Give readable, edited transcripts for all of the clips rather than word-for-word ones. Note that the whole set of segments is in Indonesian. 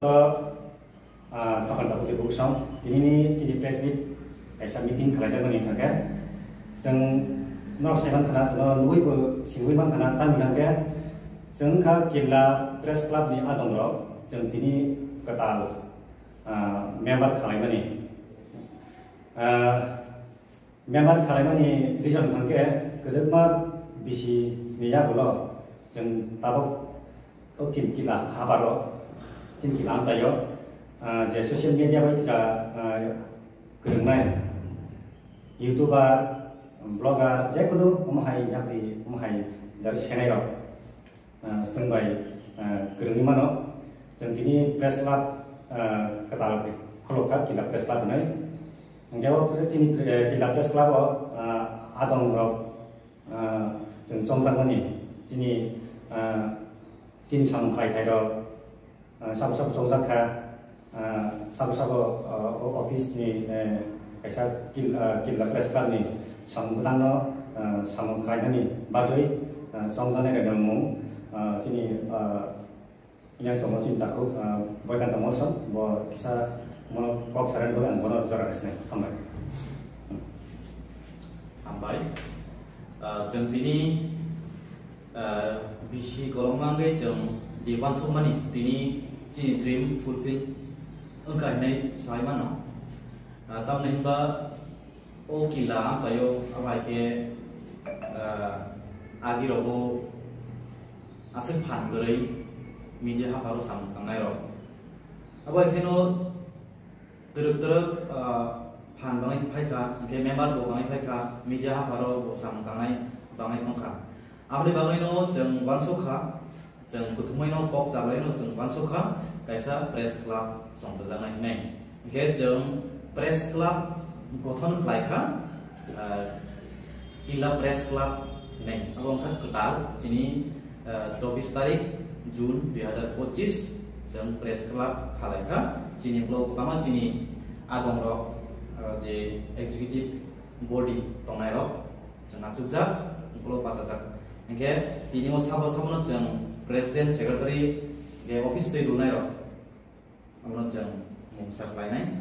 Tokan tak putih buksong. Ini jadi press meet, kaisa meeting kerja meni kakek. Seng nok seven kana seno lui bu singui man kana tan kakek. Seng ka kila press club ni adong ro. Seng tini ketal member kalai mani. Member kalai mani reason kakek kedek ma bisi meja bolo. Seng tabok tin kila habaro. Tin kila amcayo. Je social media baik ja kerengmai YouTuber, blogger, je kudu umahai yapi umahai jar channel ro sengbai kerengni mano sengkini press club ketal koloka kila press club nai ngjawa sini kila press club adong ro jeng songsang mani sini jin sam khai khai ro sabu songsang kha sabu office ni kaisa kila press club ni samudang no samung khai ni bagui songsane re demu sini yang semua cinta ko boy kan tamo son bo kisa mo kok saran bogan bono jora resne ambai jeng tini bisi kolomangge jeng jiwan sumani tini cini dream fulfill engkai nai sai mano tam nai ba o kila am sayo awai ke agi robo asik phan gorei media ha paru sam tangai ro awai keno teruk phan bangai phai ka ke member bo bangai phai ka media ha paru sam tangai tongka abri bangai no jeng wansokha jeng kuthumai no kok jalai no jeng wansokha kaisa press club song janai nai ke jeng press club gothon khlaika kila press club nai abong khat ketal sini 24 tarik Jun 2025 jeng press club khlaika sini blog utama sini adong ro je executive body tongnai ro jeng achukjak blog pachajak ke tini mo sabo no jeng president secretary ge office te runai ro amno jang mungsak lainai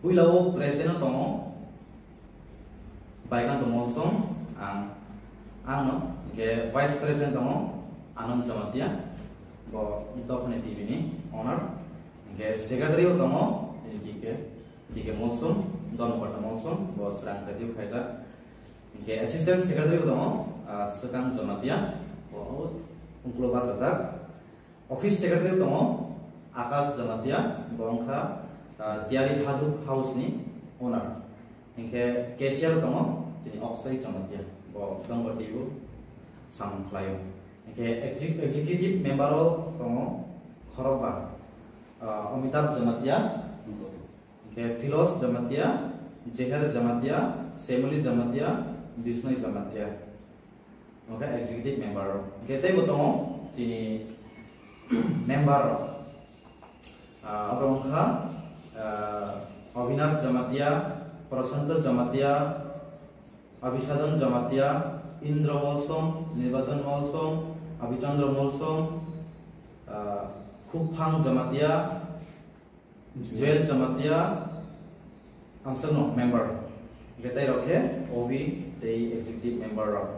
builao president tongo baikan tongo som no ge vice president tongo anon jamatia bo ito phone tv ni honor ge secretary tongo dike mosum don bata mosum bo srang jatiu khaisa ge assistant secretary tongo sekang jamatia bo ungkulo bachajak office secretary tongo Akas Jamatia bongkha tiari hadu house ni owner ingke cashier tongo jini Oksai Jamatia bo tongo tibu sam khlayo ingke executive member tongo khoroba Amitabh Jamatia ingke Philos Jamatia Jeher Jamatia Semuli Jamatia Disney Jamatia oke executive member ingke tebo tongo jini member Abrongkha Avinash Jamatia Prasanta Jamatia Abhisadan Jamatia Indra Molsom Nirvajan Molsom Abhichandra Molsom Kuphang Jamatia Joel Jamatia Amsano member Getai rokhe Obi Tei executive member rok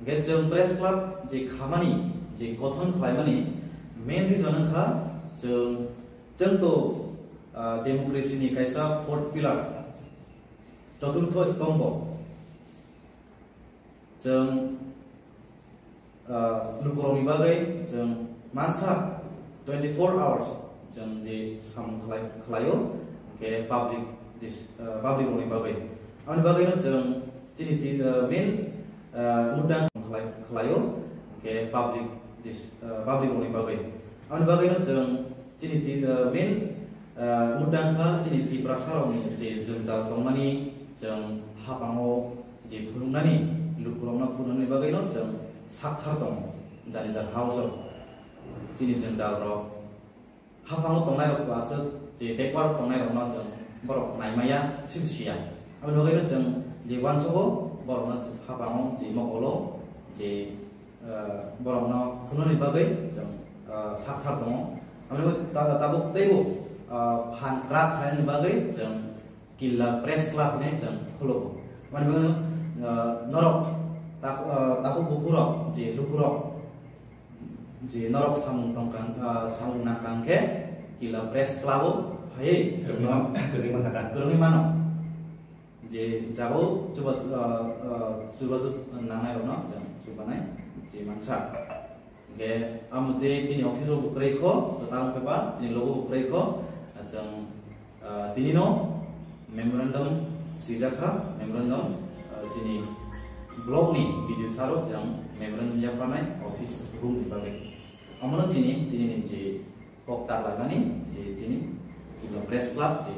Get jeng press club je khamani je kothon khlaimani main reason kha jeng to demokrasi ni kaisa fourth pillar chaturtho stombo jeng lukoroni bagai jeng mansa 24 hours jeng je sam khlayo ke public public oni bagai ani bagai no jeng chini main mudang khlayo ke public public oni bagai ani bagai no jeng cini main mudang kha cini prasarong ni je jengjal tongmani jeng hapango je phulungnani lukurongna phulungnani bagai no jeng sakhar tong jani jar house cini jengjal ro hapango tongnai ro asa je backward tongnai ro no jeng borok naimaya simsia ami bagai no jeng je wansoho borok no hapango je mokolo je borok no phulunani bagai jeng sakhar tong tabuk tebo fan club kalian bagai jeng kila press club ini jeng kholo mana begini norok tabuk bukurok je lukurok je norok samung tongkang samung nakang ke kila press club hai Gerungi mana? gerungi mana je jabo coba coba nangai rono jeng coba naik je mansa ke amute jini office bukrei ko tatang pepa jini logo bukrei ko jeng dinino memorandum sijaka memorandum jini blog ni video saro jeng memorandum ya panai office room di bagai amono jini je pok tar lagani je jini kilo press club je